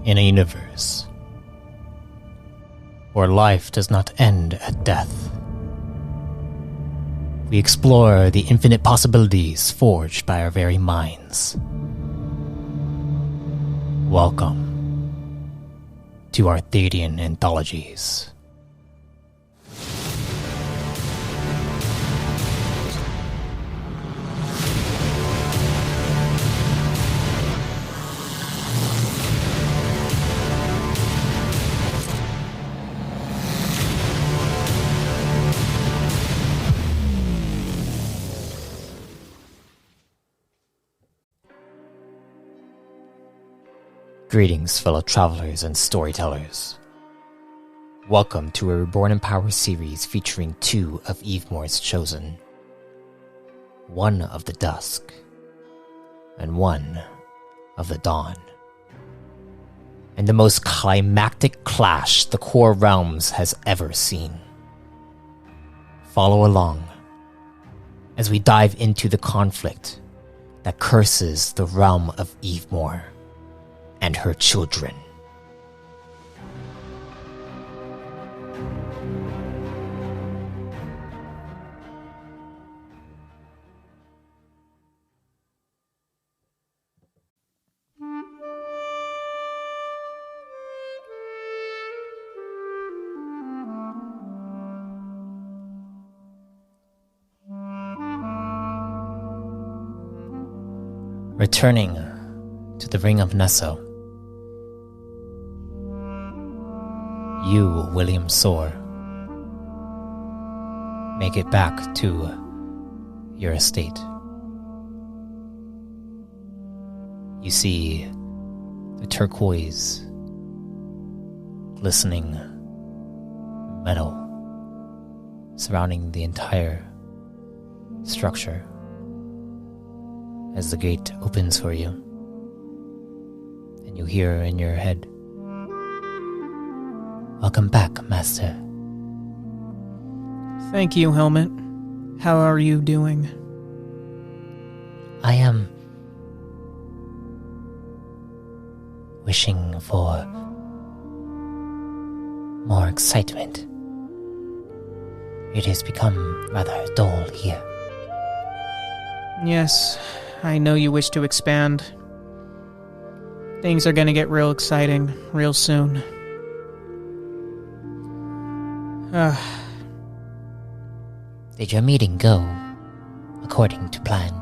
In a universe where life does not end at death, we explore the infinite possibilities forged by our very minds. Welcome to our Thadian anthologies. Greetings, fellow travelers and storytellers. Welcome to a Reborn in Power series featuring two of Evemore's chosen. One of the Dusk, and one of the Dawn. And the most climactic clash the Core Realms has ever seen. Follow along as we dive into the conflict that curses the realm of Evemore and her children. Returning to the Ring of Nesso, you, William Soar, make it back to your estate. You see the turquoise, glistening metal surrounding the entire structure as the gate opens for you, and you hear in your head, "Welcome back, Master." Thank you, Helmet. How are you doing? I am wishing for more excitement. It has become rather dull here. Yes, I know you wish to expand. Things are gonna get real exciting real soon. Did your meeting go according to plan?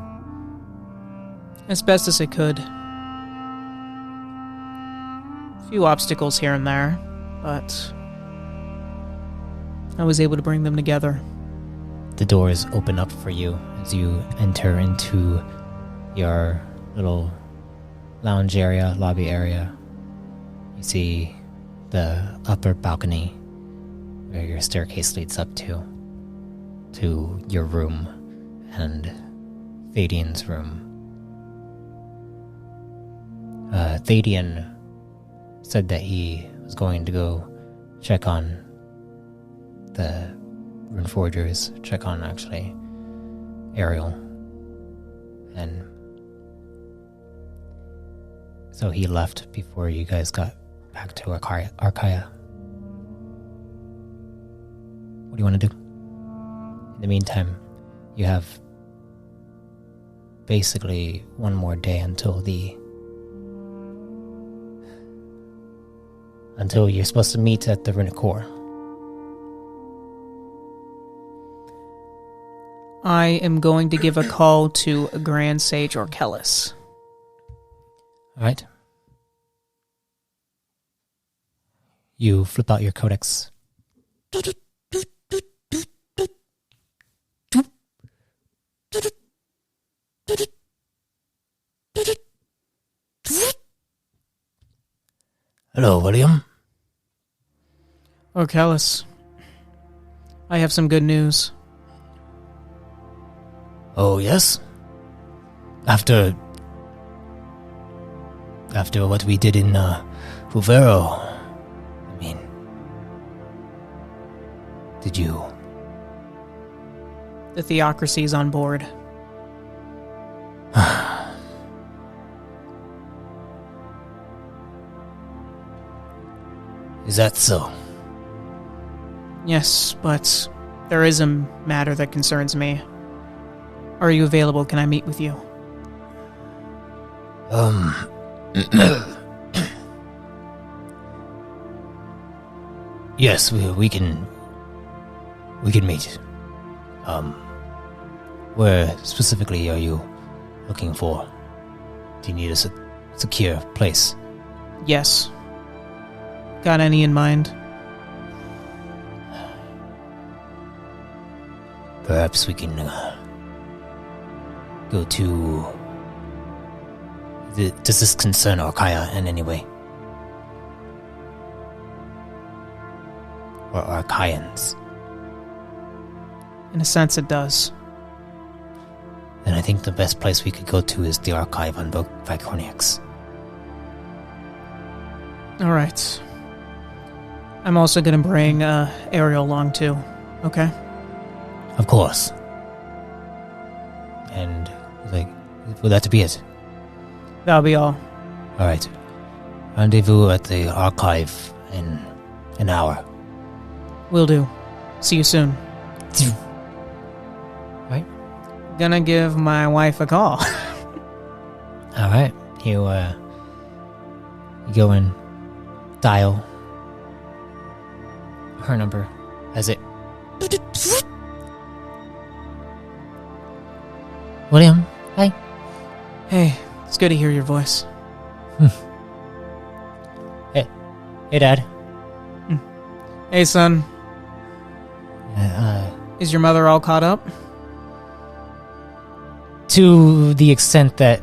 As best as it could. Few obstacles here and there, but I was able to bring them together. The doors open up for you as you enter into your little lounge area, lobby area. You see the upper balcony where your staircase leads up to your room and Thadian's room. Thadian said that he was going to go check on the rune forgers, check on actually Ariel, and so he left before you guys got back to Archaea. What do you want to do? In the meantime, you have basically one more day until you're supposed to meet at the Runic Core. I am going to give a call to Grand Sage Orkelis. Alright. You flip out your codex. Hello, William. Orkelis, I have some good news. Oh, yes? After what we did in, Uvero, I mean, did you? The Theocracy is on board. Is that so? Yes, but there is a matter that concerns me. Are you available? Can I meet with you? Yes, we can meet. Where specifically are you looking for? Do you need a secure place? Yes. Got any in mind? Perhaps we can go to... Does this concern Archaea in any way? Or Archaeans? In a sense, it does. Then I think the best place we could go to is the Archive on Vicroniax. Alright. I'm also gonna bring Ariel along too, okay? Of course. And, would that to be it? That'll be all. Alright. Rendezvous at the Archive in an hour. Will do. See you soon. Right. Gonna give my wife a call. Alright. You go and dial her number as it... William, hi. Hey, it's good to hear your voice. Hey, Dad. Hey, son. Is your mother all caught up? To the extent that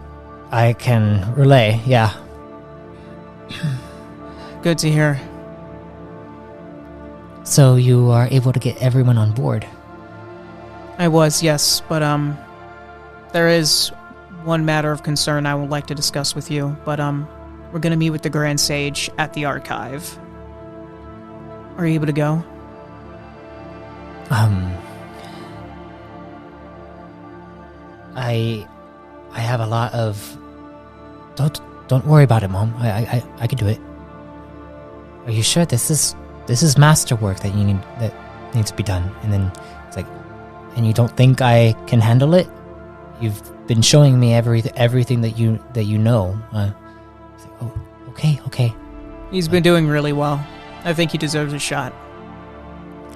I can relay, yeah. Good to hear. So you are able to get everyone on board? I was, yes, but there is one matter of concern I would like to discuss with you, but we're gonna meet with the Grand Sage at the Archive. Are you able to go? I have a lot of... Don't worry about it, Mom. I can do it. Are you sure this is masterwork that needs to be done? And then it's like, and you don't think I can handle it? You've been showing me everything that you know. It's like, oh, okay. He's been doing really well. I think he deserves a shot.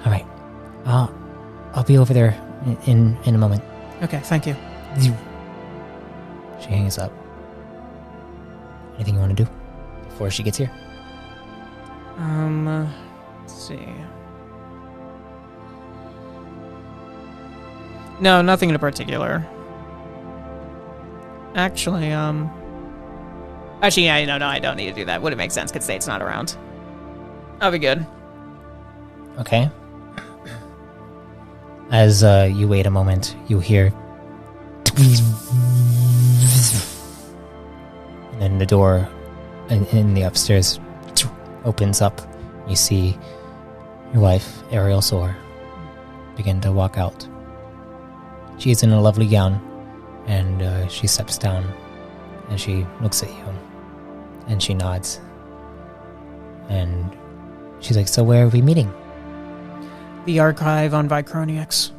All right, I'll be over there in a moment. Okay, thank you. She hangs up. Anything you want to do before she gets here? Let's see. No, nothing in particular. Actually, yeah, no, I don't need to do that. Wouldn't make sense because State's not around. I'll be good. Okay. As you wait a moment, you hear... And then the door in the upstairs opens up. You see your wife, Ariel Soar, begin to walk out. She is in a lovely gown, and she steps down, and she looks at you, and she nods. And she's like, so where are we meeting? The Archive on Vicroniax.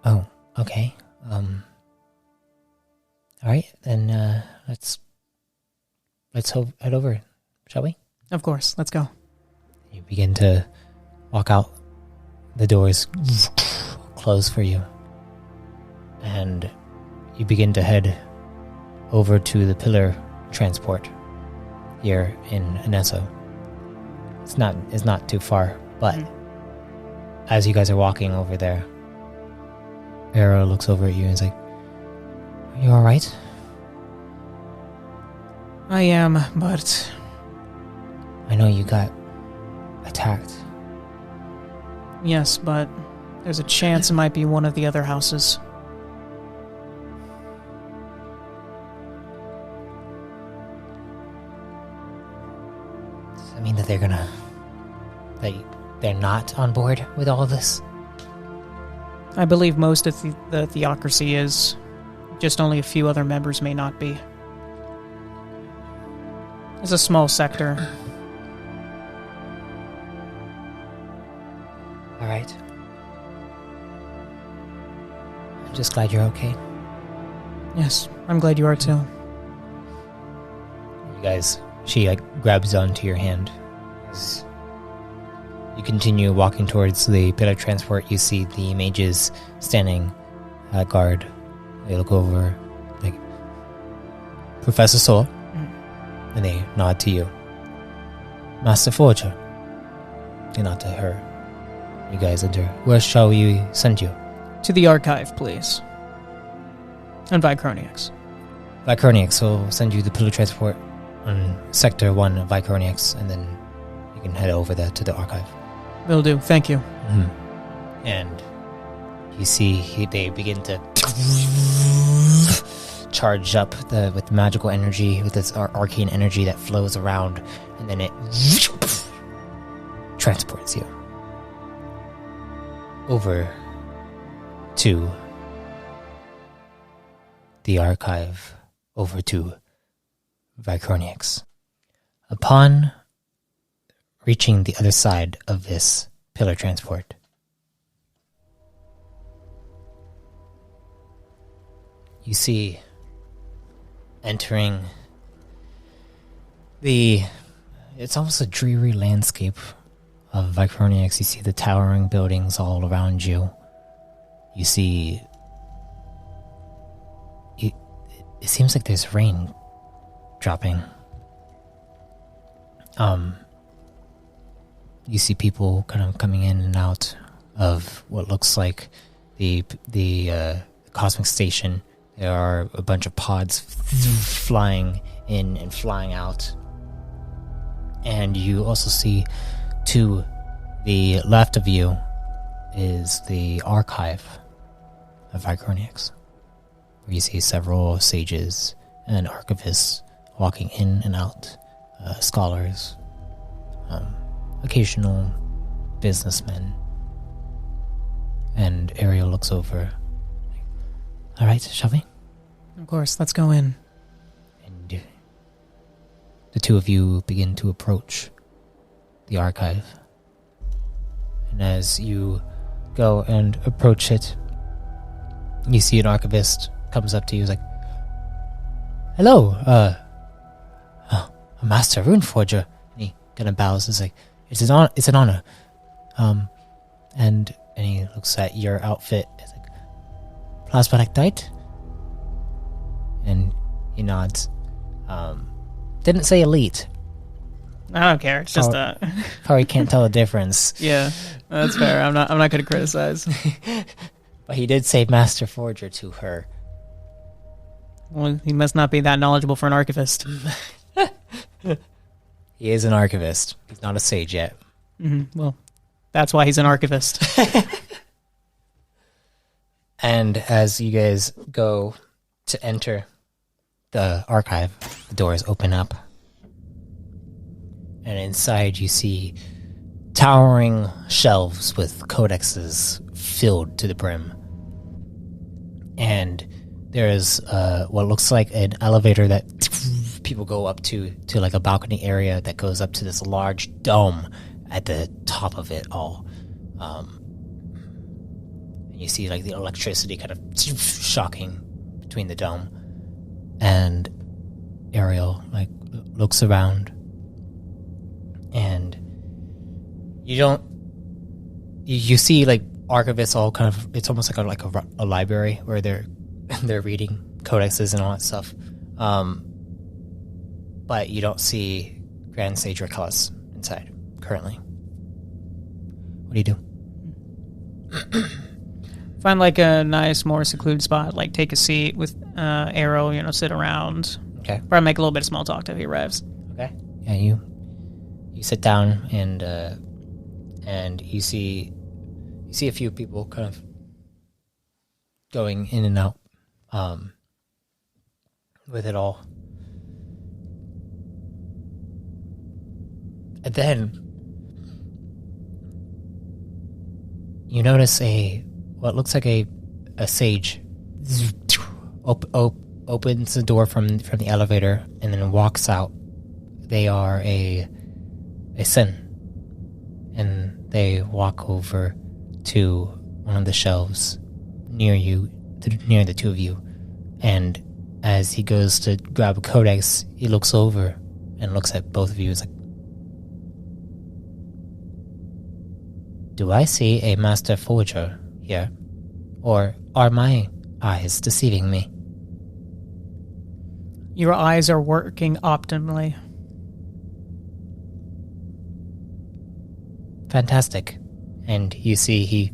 Oh, okay. Alright, then let's head over, shall we? Of course, let's go. You begin to walk out. The doors close for you. And you begin to head over to the pillar transport here in Anessa. It's not too far, but as you guys are walking over there, Arrow looks over at you and is like, are you alright? I am, but... I know you got attacked. Yes, but there's a chance it might be one of the other houses. Does that mean that they're not on board with all of this? I believe most of the theocracy is. Just only a few other members may not be. It's a small sector. right. I'm just glad you're okay. Yes, I'm glad you are too. You guys, she grabs onto your hand. As you continue walking towards the pillar transport, you see the mages standing at guard. They look over, like, Professor Soul, and they nod to you. Master Forger. They nod to her. You guys enter. Where shall we send you? To the archive, please. And Vicroniax. Vicroniax will send you the pillar transport on Sector 1 of Vicroniax, and then you can head over there to the archive. Will do. Thank you. Mm-hmm. And you see they begin to charge up with magical energy, with this arcane energy that flows around, and then it transports you over to the archive, over to Vicroniax. Upon reaching the other side of this pillar transport, you see entering it's almost a dreary landscape of Vicroniax. You see the towering buildings all around you. You see it seems like there's rain dropping. You see people kind of coming in and out of what looks like the cosmic station. There are a bunch of pods flying in and flying out. And you also see to the left of you is the archive of Vicroniax, where you see several sages and archivists walking in and out, scholars, occasional businessmen. And Ariel looks over. All right, shall we? Of course, let's go in. And the two of you begin to approach the archive. And as you go and approach it, you see an archivist comes up to you. He's like, "Hello, Master Runeforger." And he kind of bows. He's like, "It's an honor." And he looks at your outfit. He's like, "Plasmatic, and he nods. Didn't say elite. I don't care. It's just Probably can't tell the difference. Yeah, that's fair. I'm not going to criticize. But he did say Master Forger to her. Well, he must not be that knowledgeable for an archivist. He is an archivist. He's not a sage yet. Mm-hmm. Well, that's why he's an archivist. And as you guys go to enter the archive, the doors open up. And inside you see towering shelves with codexes filled to the brim. And there is what looks like an elevator that people go up to like a balcony area that goes up to this large dome at the top of it all. And you see like the electricity kind of shocking between the dome. And Ariel like looks around, and you see like archivists all kind of, it's almost like a library where they're reading codexes and all that stuff. But you don't see Grand Sage Rakelis inside currently. What do you do? Find like a nice, more secluded spot, like take a seat with Arrow, sit around. Okay. Probably make a little bit of small talk till he arrives. Okay. Yeah, you sit down and you see a few people kind of going in and out with it all. And then you notice what looks like a sage opens the door from the elevator and then walks out. They are a Sin, and they walk over to one of the shelves near near the two of you, and as he goes to grab a codex, he looks over and looks at both of you. He's like, "Do I see a master forger here, or are my eyes deceiving me?" Your eyes are working optimally. Fantastic. And you see he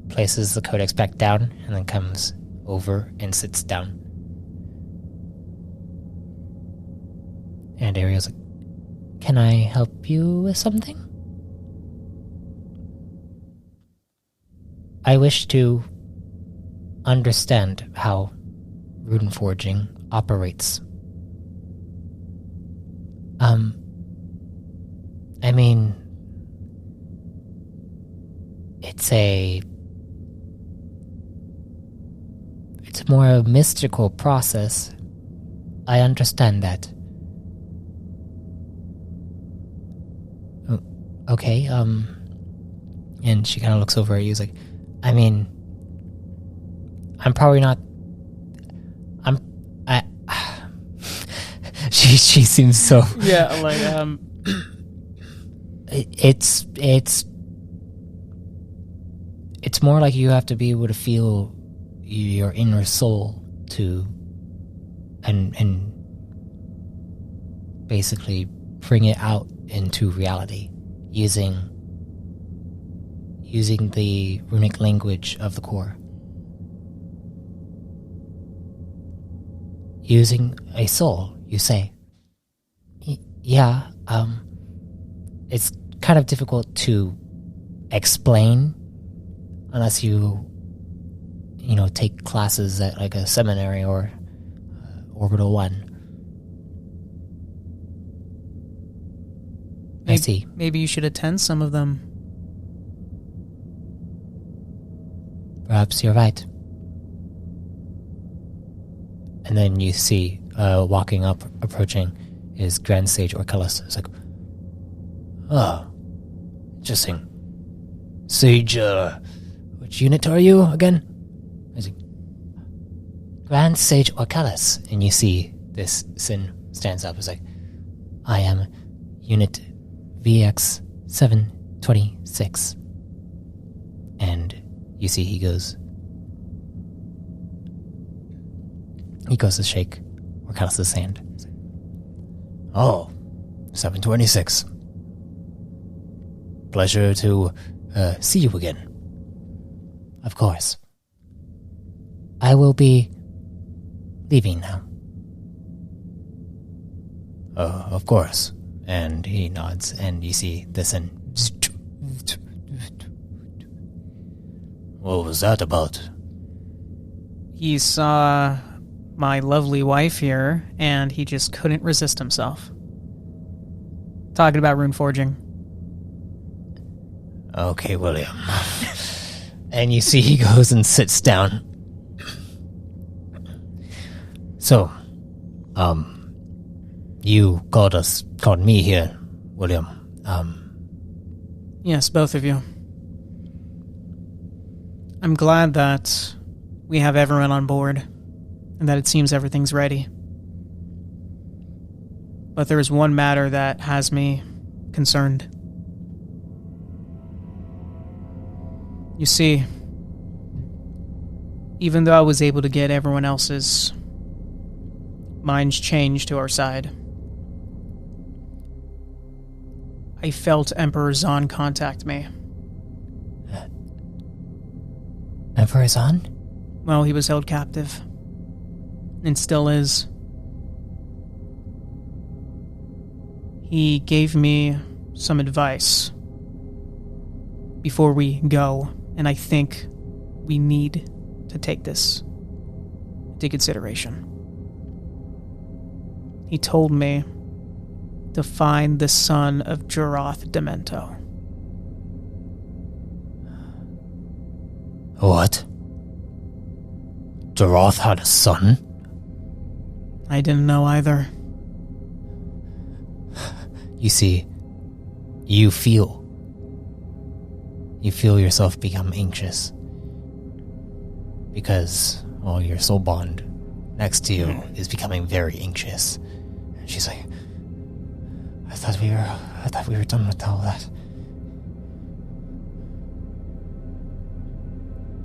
places the codex back down and then comes over and sits down. And Ariel's like, "Can I help you with something?" "I wish to understand how rune forging operates." I mean, it's more a mystical process. I understand that. Okay, and she kind of looks over at you, like, I mean, I'm probably not, she seems so... Yeah, like, It's more like you have to be able to feel your inner soul and basically bring it out into reality using the runic language of the core. Using a soul, you say. Yeah, it's kind of difficult to explain unless you take classes at like a seminary or Orbital 1. I see. Maybe you should attend some of them. Perhaps you're right. And then you see, walking up, approaching, is Grand Sage Orkelis. It's like, "Oh, interesting. Sage, which unit are you again?" I was like, "Grand Sage Orkelis." And you see this Sin stands up. It's like, "I am Unit VX 726. And you see he goes to shake Orkelis' hand. He's like, "Oh, 726. Pleasure to see you again." "Of course. I will be leaving now." "Of course." And he nods, and you see this and... "What was that about?" He saw my lovely wife here, and he just couldn't resist himself. Talking about rune forging. "Okay, William." And you see he goes and sits down. "So, you called me here, William. Yes, both of you. I'm glad that we have everyone on board, and that it seems everything's ready. But there is one matter that has me concerned. You see, even though I was able to get everyone else's minds changed to our side, I felt Emperor Zahn contact me. Emperor Zahn? Well, he was held captive. And still is. He gave me some advice before we go, and I think we need to take this into consideration. He told me to find the son of Juroth Demento. What? Juroth had a son? I didn't know either. You see, you feel you feel yourself become anxious. Because, well, your soul bond next to you is becoming very anxious. And she's like, I thought we were done with all that.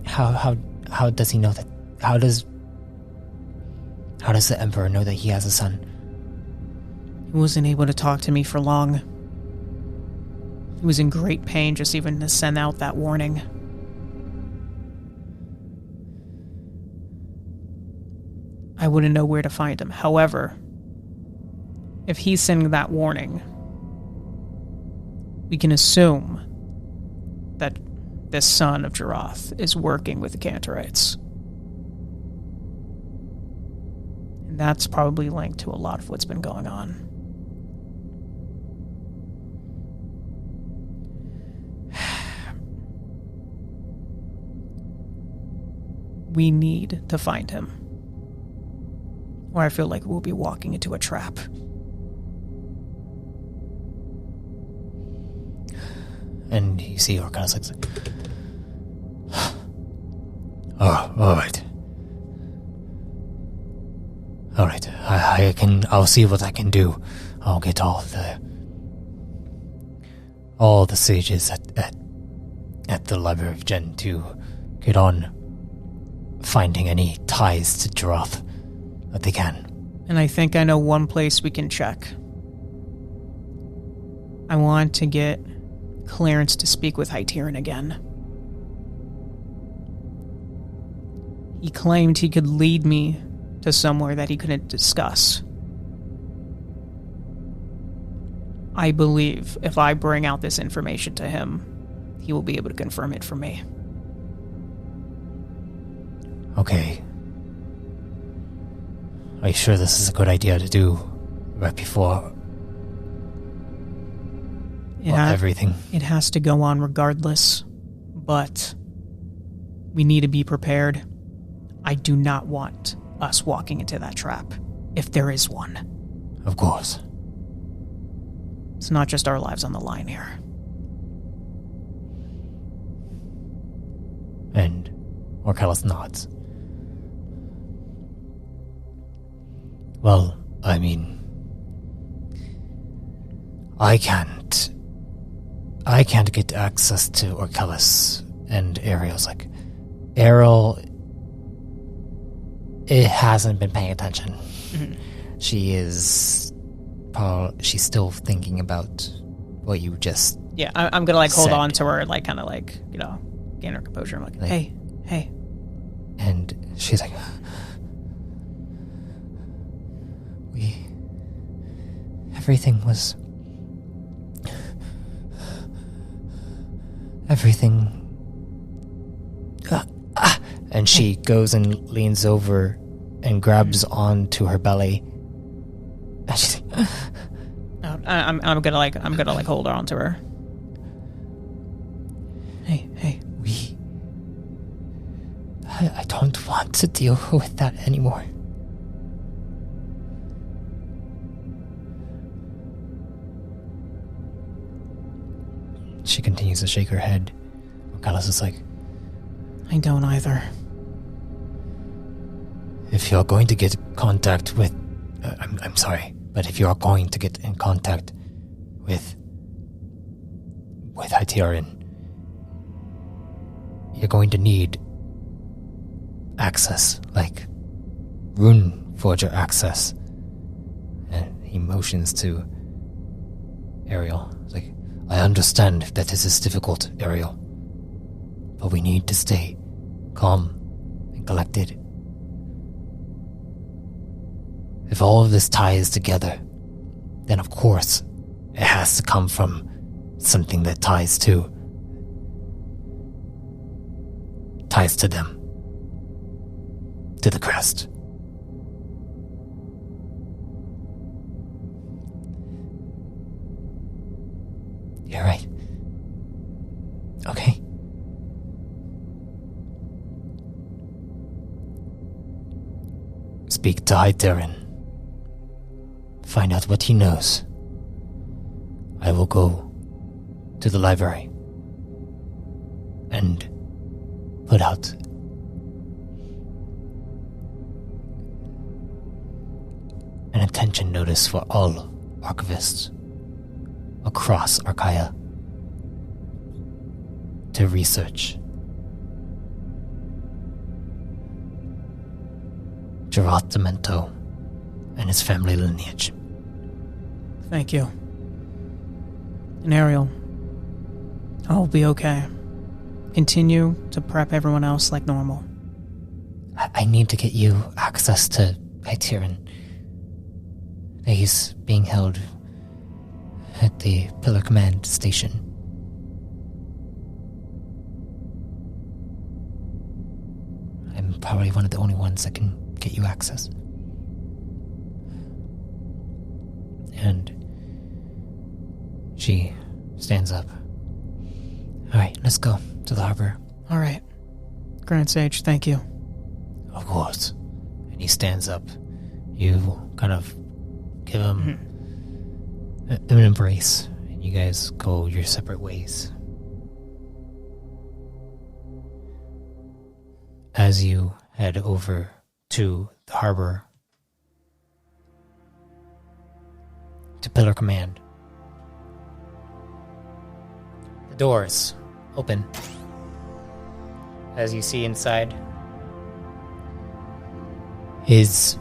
How does he know that? How does the Emperor know that he has a son? He wasn't able to talk to me for long. He was in great pain just even to send out that warning. I wouldn't know where to find him. However, if he's sending that warning, we can assume that this son of Jarath is working with the Cantorites. And that's probably linked to a lot of what's been going on. We need to find him, or I feel like we'll be walking into a trap. And you see Orca's like, oh, alright. Alright, I'll see what I can do. I'll get all the sages at the Library of Jen to get on finding any ties to Jarath that they can. And I think I know one place we can check. I want to get clearance to speak with Hyteren again. He claimed he could lead me to somewhere that he couldn't discuss. I believe if I bring out this information to him, he will be able to confirm it for me. Okay. Are you sure this is a good idea to do right before everything? It has to go on regardless, but we need to be prepared. I do not want us walking into that trap, if there is one. Of course. It's not just our lives on the line here. And Orcalis nods. Well, I mean, I can't get access to Orcalis, and Ariel's like, Ariel, it hasn't been paying attention. Mm-hmm. She's still thinking about what you just I'm gonna hold said. on to her, kind of gain her composure. I'm like, hey. And she's like, everything was... And she goes and leans over and grabs onto her belly. And she's like... I'm gonna hold on to her. Hey. I don't want to deal with that anymore. She continues to shake her head. Orcalis is like, I don't either. If you're going to get contact with... I'm sorry, but if you are going to get in contact with Hyteren, you're going to need access, like Rune Forger access. And he motions to Ariel. It's like, I understand that this is difficult, Ariel, but we need to stay calm and collected. If all of this ties together, then of course it has to come from something that ties to them, to the crest. You're right. Okay. Speak to Hyteren. Find out what he knows. I will go to the library. and put out an attention notice for all archivists across Archaea to research Gerard Demento and his family lineage. Thank you. And Ariel, I'll be okay. Continue to prep everyone else like normal. I need to get you access to Hyteren. He's being held at the Pillar Command station. I'm probably one of the only ones that can get you access. And she stands up. Alright, let's go to the harbor. Alright. Grand Sage, thank you. Of course. And he stands up. You kind of give him an embrace, and you guys go your separate ways. As you head over to the harbor, to Pillar Command, the doors open. As you see inside is,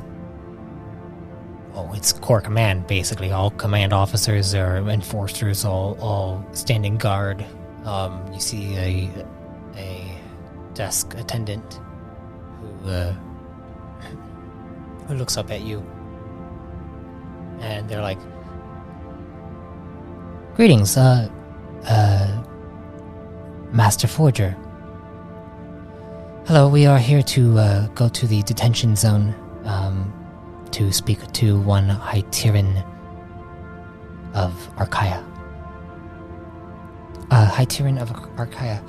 it's core command, basically. All command officers or enforcers, all standing guard. You see a desk attendant who looks up at you, and they're like, "Greetings, Master Forger. Hello, we are here to go to the detention zone to speak to one Hyteren of Archaea." Hyteren of Archaea.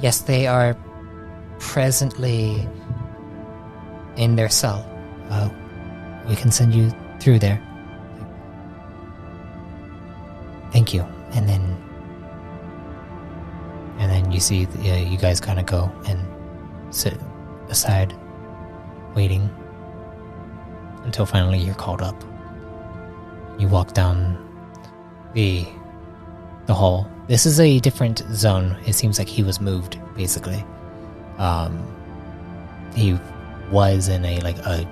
Yes, they are presently in their cell. We can send you through there. Thank you. And then you see you guys kind of go and sit aside, waiting until finally you're called up. You walk down the hall. This is a different zone. It seems like he was moved, basically. He was in a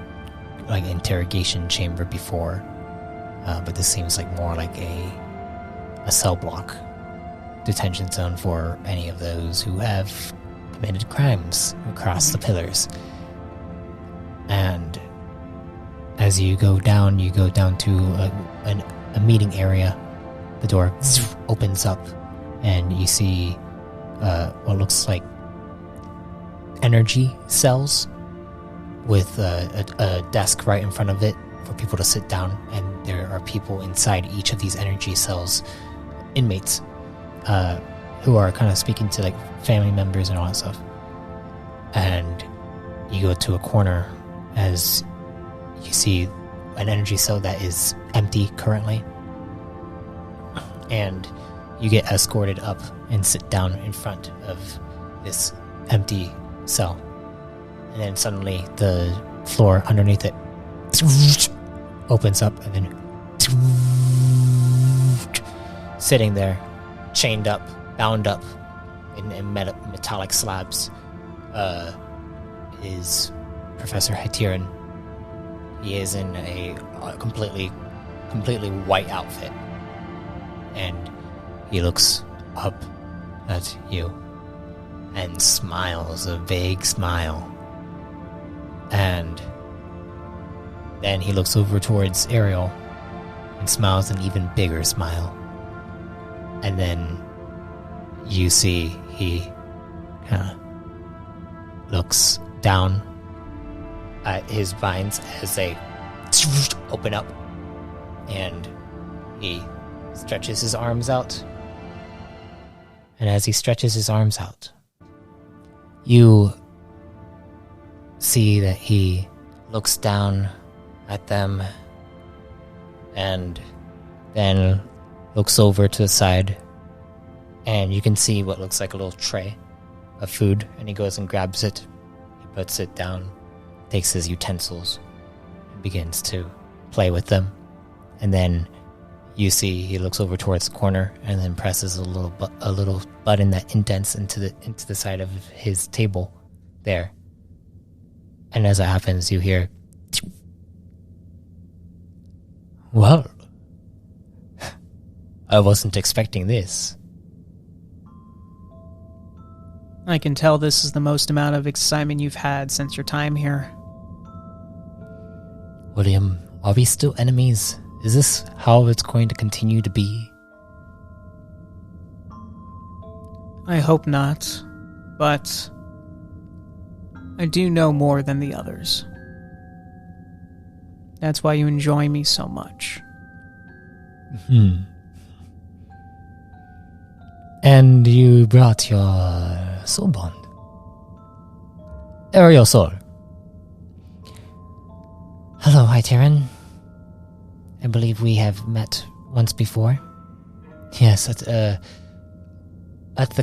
interrogation chamber before, but this seems like more like a cell block detention zone for any of those who have committed crimes across the pillars. And as you go down to a meeting area. The door opens up, and you see what looks like energy cells with a desk right in front of it for people to sit down, and there are people inside each of these energy cells, inmates, who are kind of speaking to like family members and all that stuff. And you go to a corner as you see an energy cell that is empty currently, and you get escorted up and sit down in front of this empty cell. And then suddenly the floor underneath it opens up, and then sitting there, chained up, bound up in metallic slabs, is Professor Hyteren. He is in a completely white outfit, and he looks up at you and smiles a vague smile. And then he looks over towards Ariel and smiles an even bigger smile. And then you see he kind of looks down at his vines as they open up, and he stretches his arms out. And as he stretches his arms out, you see that he looks down at them and then looks over to the side, and you can see what looks like a little tray of food, and he goes and grabs it. He puts it down, takes his utensils, and begins to play with them. And then you see he looks over towards the corner and then presses a little button that indents into the side of his table there. And as that happens, you hear, "Well, I wasn't expecting this." I can tell this is the most amount of excitement you've had since your time here. William, are we still enemies? Is this how it's going to continue to be? I hope not, but I do know more than the others. That's why you enjoy me so much. And you brought your soul bond. Or your soul. Hello, Hyteran. I believe we have met once before. Yes, at the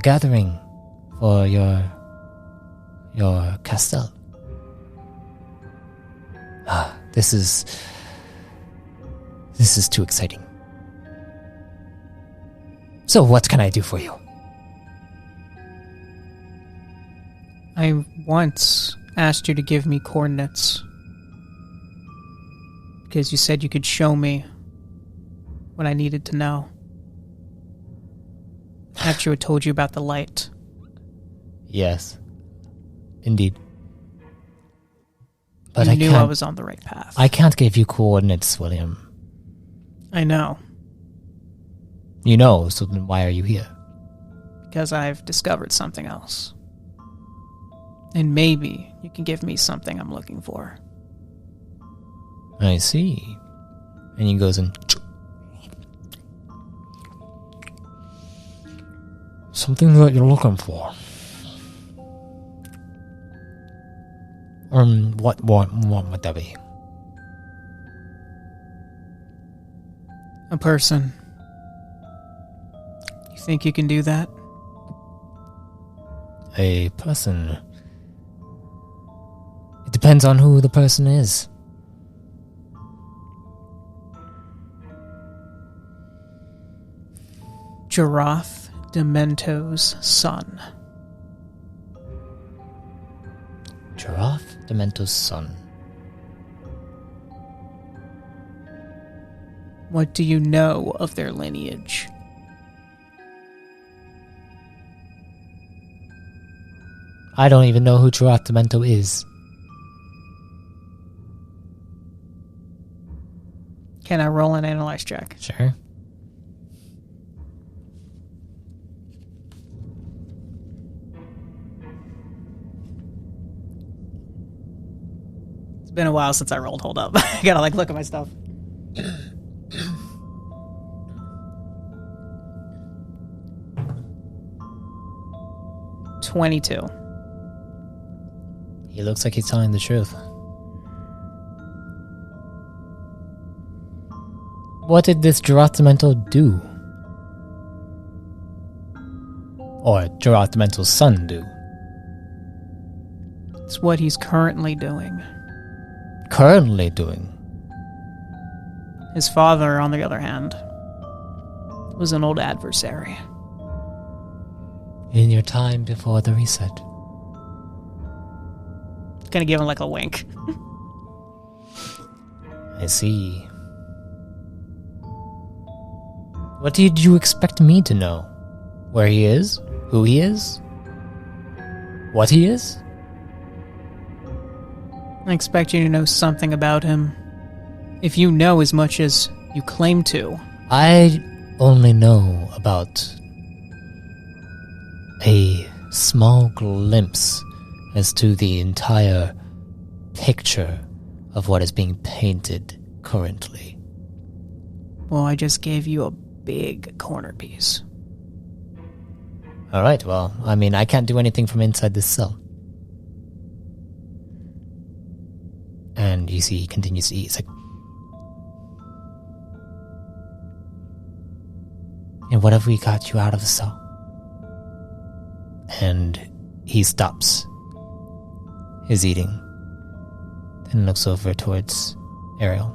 gathering for your castle. This is too exciting. So what can I do for you? I once asked you to give me coordinates, because you said you could show me what I needed to know. After I told you about the light. Yes, indeed. But you I knew I was on the right path. I can't give you coordinates, William. I know. You know, so then why are you here? Because I've discovered something else. And maybe you can give me something I'm looking for. I see. And he goes and... Something that you're looking for. What would that be? A person. You think you can do that? A person. It depends on who the person is. Jarath Demento's son. Jarath Demento's son. What do you know of their lineage? I don't even know who Jarath Demento is. Can I roll an analyze check? Sure. It's been a while since I rolled. Hold up. I gotta look at my stuff. $22. He looks like he's telling the truth. What did this Jarath Demento do? Or Jarath Demento's son do? It's what he's currently doing. Currently doing? His father, on the other hand, was an old adversary. In your time before the reset. Gonna give him a wink. I see. What did you expect me to know? Where he is? Who he is? What he is? I expect you to know something about him. If you know as much as you claim to. I only know about a small glimpse as to the entire picture of what is being painted currently. Well, I just gave you a big corner piece. Alright, well, I can't do anything from inside this cell. And you see he continues to eat. It's like... And what have we got you out of the cell? And he stops his eating, then looks over towards Ariel,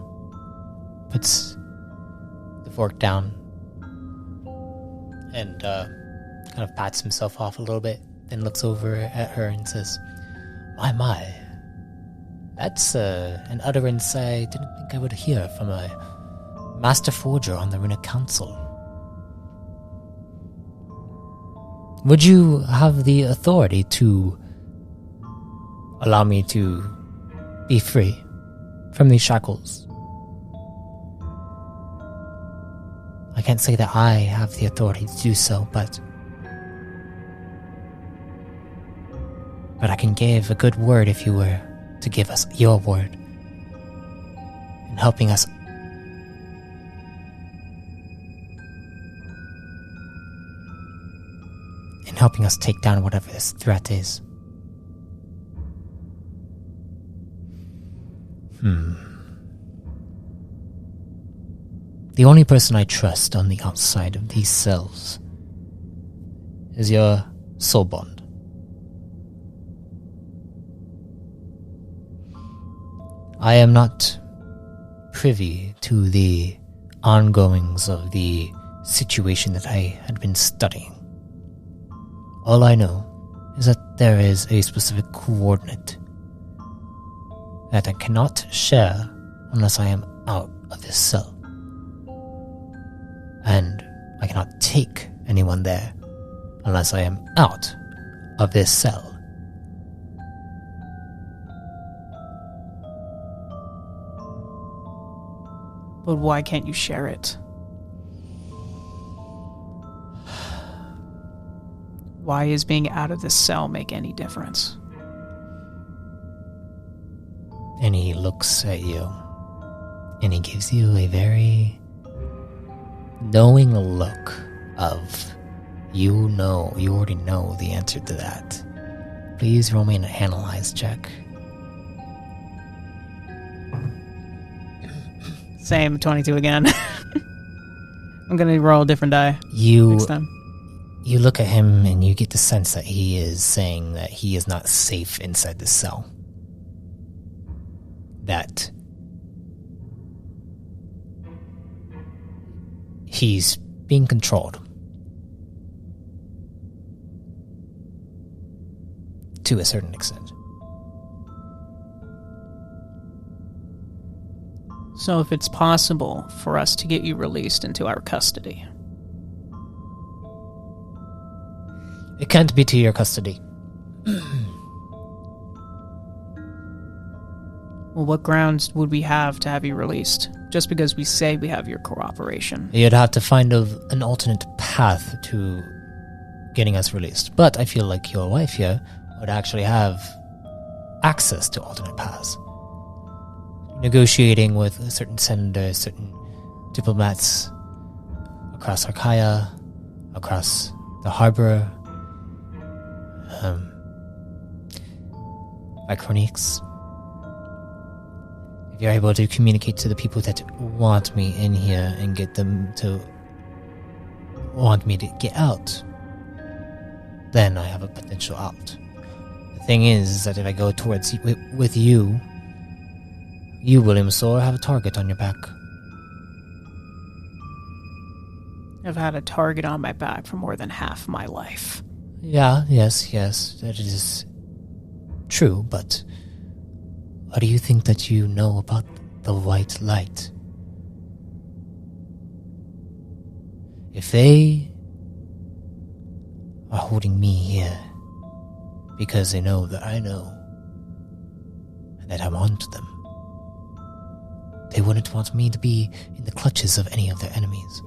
puts the fork down, and kind of pats himself off a little bit, then looks over at her and says, My, that's an utterance I didn't think I would hear from a master forger on the Runic Council. Would you have the authority to allow me to be free from these shackles? I can't say that I have the authority to do so, but I can give a good word if you were to give us your word in helping us take down whatever this threat is. The only person I trust on the outside of these cells is your soul bond. I am not privy to the ongoings of the situation that I had been studying. All I know is that there is a specific coordinate that I cannot share unless I am out of this cell. And I cannot take anyone there unless I am out of this cell. But why can't you share it? Why is being out of this cell make any difference? And he looks at you, and he gives you a very knowing look of, you already know the answer to that. Please roll me an analyze check. Same, 22 again. I'm gonna roll a different die next time. You look at him and you get the sense that he is saying that he is not safe inside the cell. That he's being controlled. To a certain extent. So if it's possible for us to get you released into our custody. It can't be to your custody. Well, what grounds would we have to have you released? Just because we say we have your cooperation. You'd have to find an alternate path to getting us released. But I feel like your wife here would actually have access to alternate paths. Negotiating with certain senators, certain diplomats across Archaea, across the harbor, Icronix. If you're able to communicate to the people that want me in here and get them to want me to get out, then I have a potential out. The thing is that if I go towards with you, William Soar, have a target on your back. I've had a target on my back for more than half my life. Yes, that is true, but what do you think that you know about the white light? If they are holding me here because they know that I know and that I'm onto them, they wouldn't want me to be in the clutches of any of their enemies.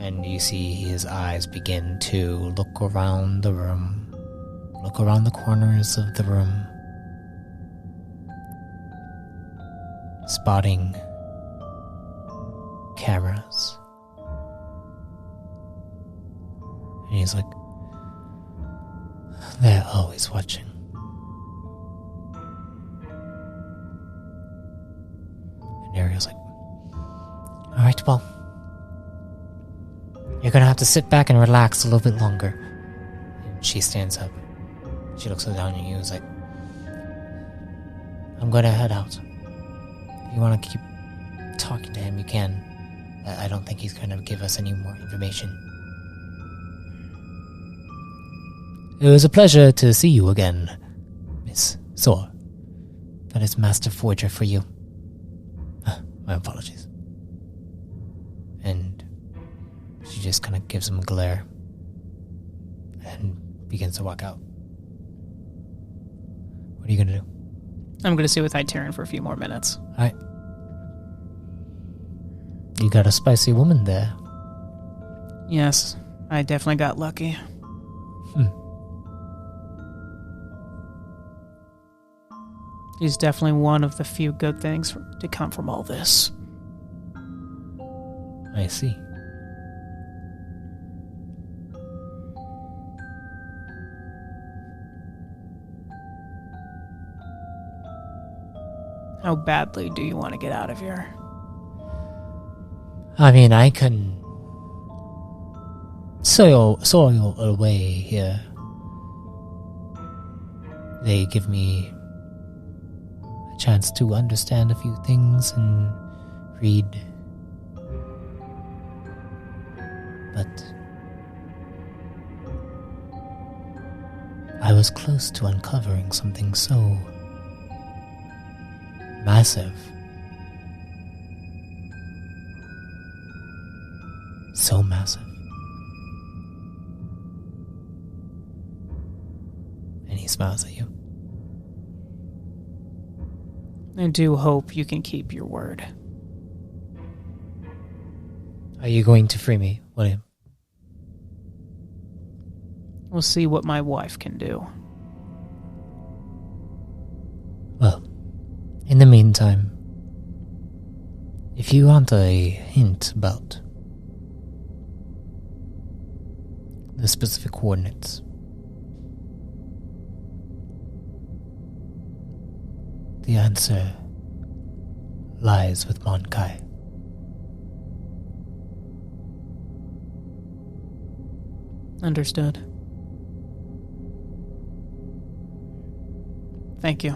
And you see his eyes begin to look around the room, look around the corners of the room, spotting cameras. And he's like, they're always watching. And Ariel's like, right, well, you're gonna have to sit back and relax a little bit longer. And she stands up. She looks down at you and is like, I'm gonna head out. If you want to keep talking to him, you can. I don't think he's gonna give us any more information. It was a pleasure to see you again, Miss Sor. That is Master Forger for you. My apologies. And she just kind of gives him a glare and begins to walk out. What are you gonna do? I'm gonna stay with Hyterion for a few more minutes. Alright. You got a spicy woman there. Yes, I definitely got lucky. He's definitely one of the few good things to come from all this. I see. How badly do you want to get out of here? I mean, I can soil away here. They give me a chance to understand a few things and read. But I was close to uncovering something so massive. So massive. And he smiles at you. I do hope you can keep your word. Are you going to free me, William? We'll see what my wife can do. Well, in the meantime, if you want a hint about the specific coordinates, the answer lies with Monkai. Understood. Thank you.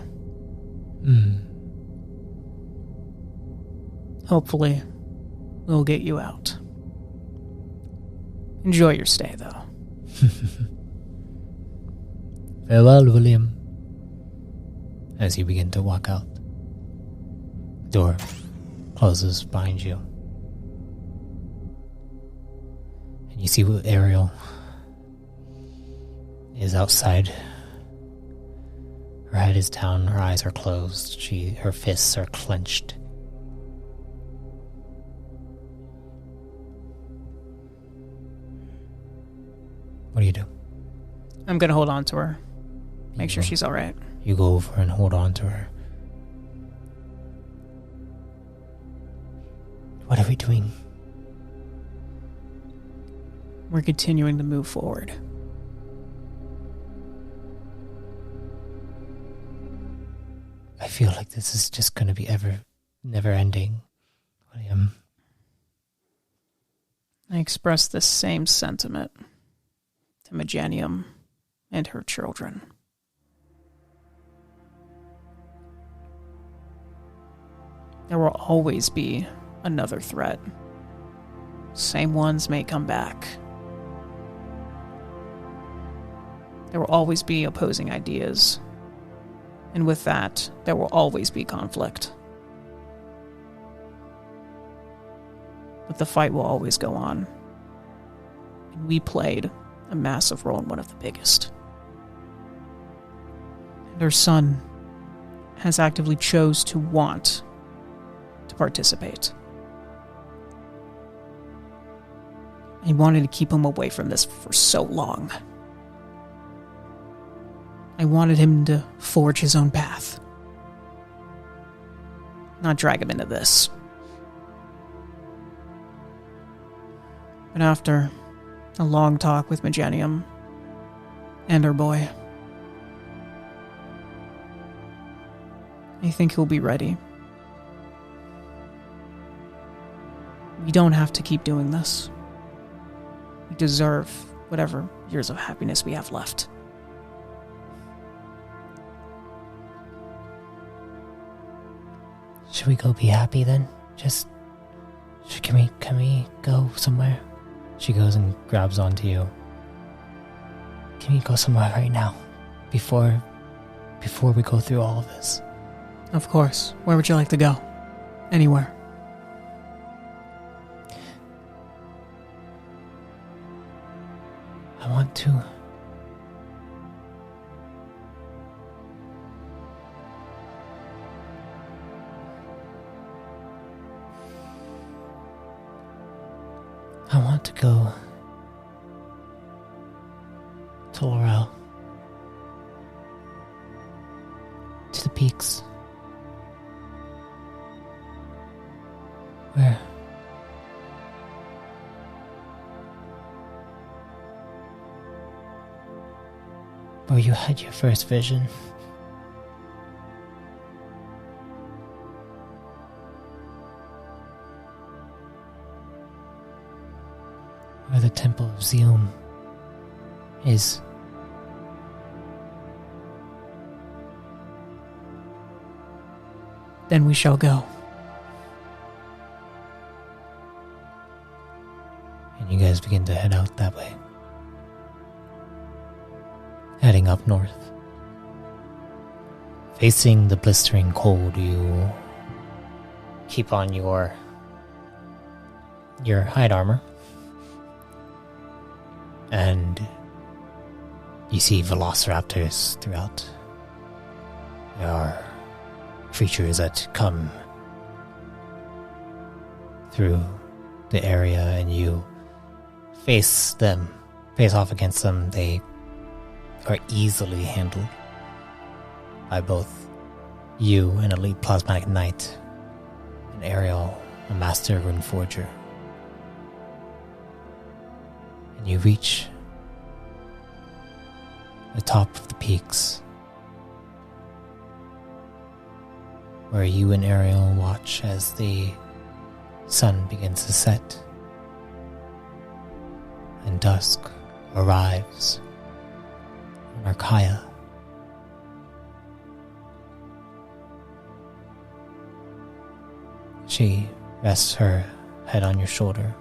Hopefully, we'll get you out. Enjoy your stay, though. Farewell, William. As you begin to walk out, the door closes behind you. And you see Ariel is outside. Her head is down, her eyes are closed, her fists are clenched. What do you do? I'm gonna hold on to her. Make sure she's alright. You go over and hold on to her. What are we doing? We're continuing to move forward. I feel like this is just going to be never ending, William. I express the same sentiment to Majanium and her children. There will always be another threat. Same ones may come back. There will always be opposing ideas. And with that, there will always be conflict. But the fight will always go on. And we played a massive role in one of the biggest. And her son has actively chose to want to participate. I wanted to keep him away from this for so long. I wanted him to forge his own path. Not drag him into this. But after a long talk with Majanium and her boy, I think he'll be ready. We don't have to keep doing this. We deserve whatever years of happiness we have left. Should we go be happy then? Can we go somewhere? She goes and grabs onto you. Can we go somewhere right now? Before we go through all of this? Of course. Where would you like to go? Anywhere. I want to... go to Laurel. To the peaks. Where you had your first vision. Where the Temple of Zeum is. Then we shall go. And you guys begin to head out that way. Heading up north. Facing the blistering cold, you keep on your hide armor. And you see velociraptors throughout. There are creatures that come through the area and you face off against them. They are easily handled by both you, an elite plasmatic knight, and Ariel, a master rune forger. And you reach the top of the peaks, where you and Ariel watch as the sun begins to set and dusk arrives on Arkaya. She rests her head on your shoulder.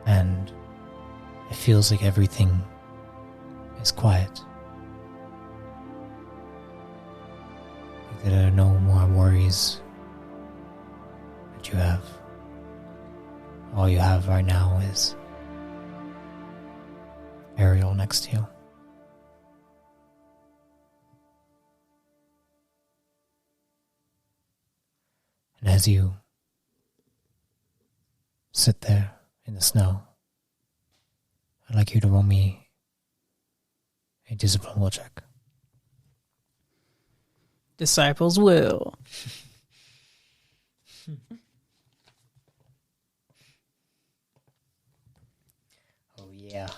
And it feels like everything is quiet. Like there are no more worries that you have. All you have right now is Ariel next to you. And as you sit there in the snow, I'd like you to roll me a discipline will check. Disciples will. Oh yeah.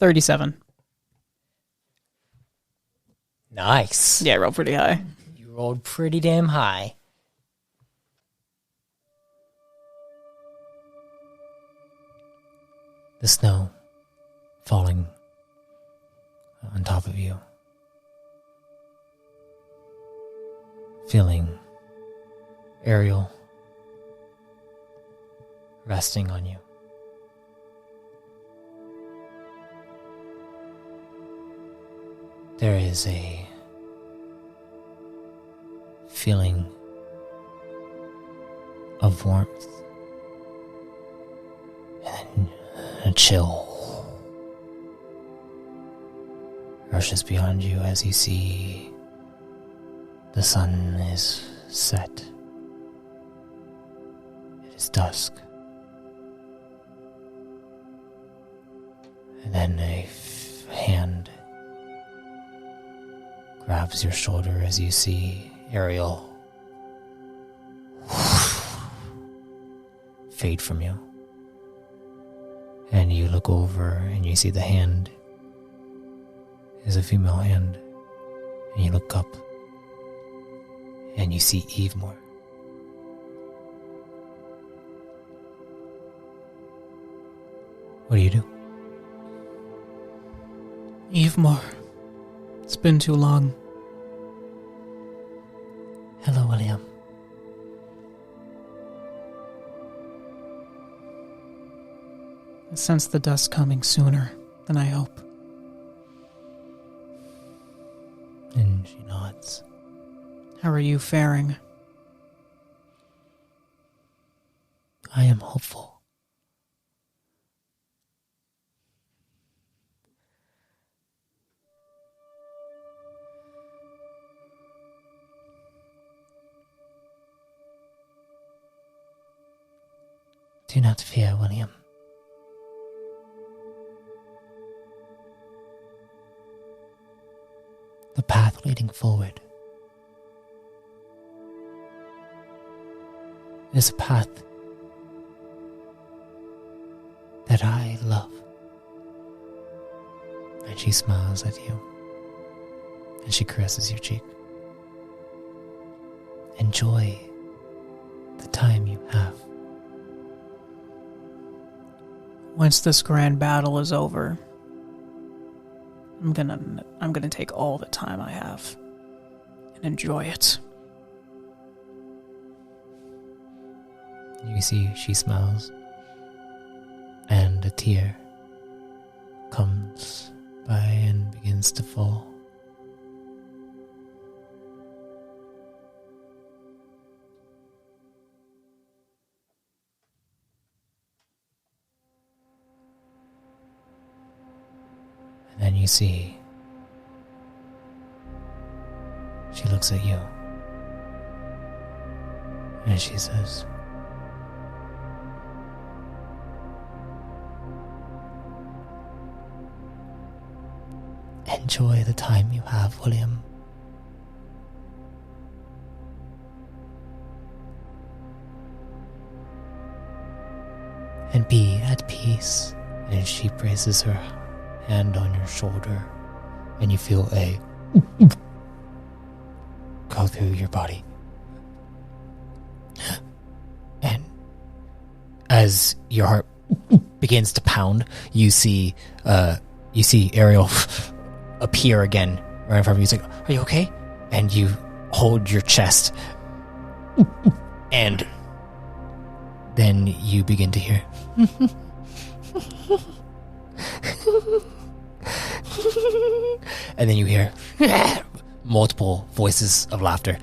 $37. Nice. Yeah, I rolled pretty high. You rolled pretty damn high. The snow falling on top of you. Feeling Ariel resting on you. There is a feeling of warmth and a chill rushes beyond you as you see the sun is set. It is dusk. And then a hand grabs your shoulder as you see Ariel fade from you. And you look over and you see the hand is a female hand. And you look up and you see Evemore. What do you do? Evemore, it's been too long. Hello, William. I sense the dusk coming sooner than I hope. And she nods. How are you faring? I am hopeful. Do not fear, William. The path leading forward is a path that I love. And she smiles at you, and she caresses your cheek. Enjoy the time you have. Once this grand battle is over, I'm gonna take all the time I have and enjoy it. You see, she smiles, and a tear comes by and begins to fall. And then you see, she looks at you, and she says, enjoy the time you have, William. And be at peace. And she places her hand on your shoulder, and you feel a go through your body. And as your heart begins to pound, you see Ariel appear again right in front of you. He's like, "Are you okay?" And you hold your chest, and then you begin to hear and then you hear multiple voices of laughter,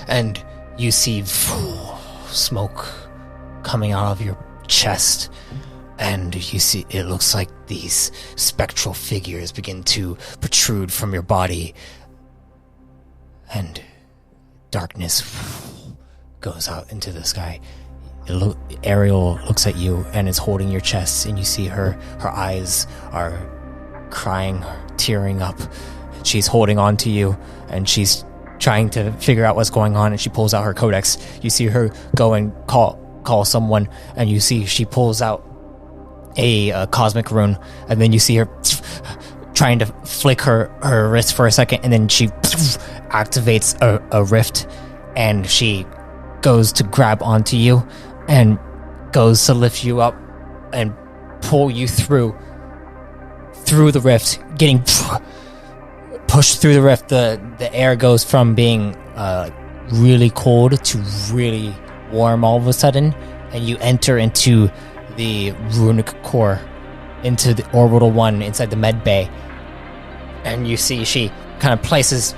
and you see smoke coming out of your chest, and you see it looks like these spectral figures begin to protrude from your body, and darkness goes out into the sky. Ariel looks at you and is holding your chest, and you see her eyes are crying, tearing up. She's holding on to you, and she's trying to figure out what's going on, and she pulls out her codex. You see her go and call someone, and you see she pulls out a cosmic rune, and then you see her trying to flick her wrist for a second, and then she activates a rift, and she goes to grab onto you and goes to lift you up and pull you through the rift, getting pushed through the rift. The air goes from being really cold to really warm all of a sudden, and you enter into the runic core, into the orbital one inside the med bay, and you see she kind of places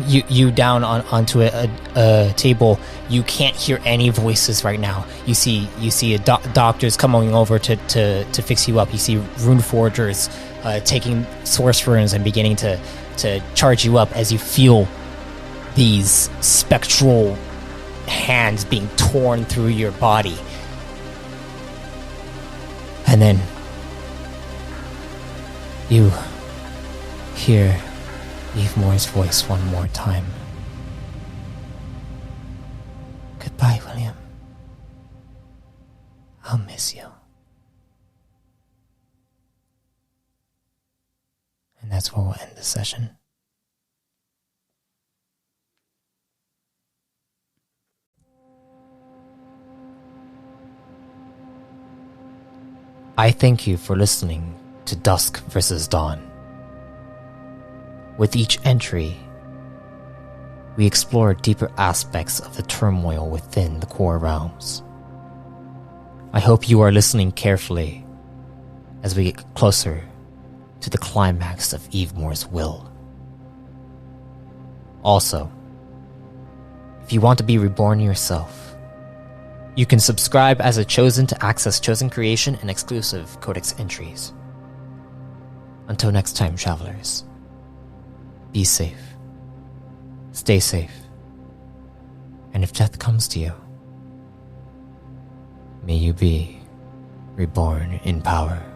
you down onto a table. You can't hear any voices right now. You see doctors coming over to fix you up. You see rune forgers taking source runes and beginning to charge you up as you feel these spectral hands being torn through your body. And then you hear Evemore's voice one more time. Goodbye, William. I'll miss you. And that's where we'll end the session. I thank you for listening to Dusk vs. Dawn. With each entry, we explore deeper aspects of the turmoil within the core realms. I hope you are listening carefully as we get closer to the climax of Evemore's will. Also, if you want to be reborn yourself, you can subscribe as a Chosen to access Chosen creation and exclusive Codex entries. Until next time, travelers, be safe, stay safe, and if death comes to you, may you be reborn in power.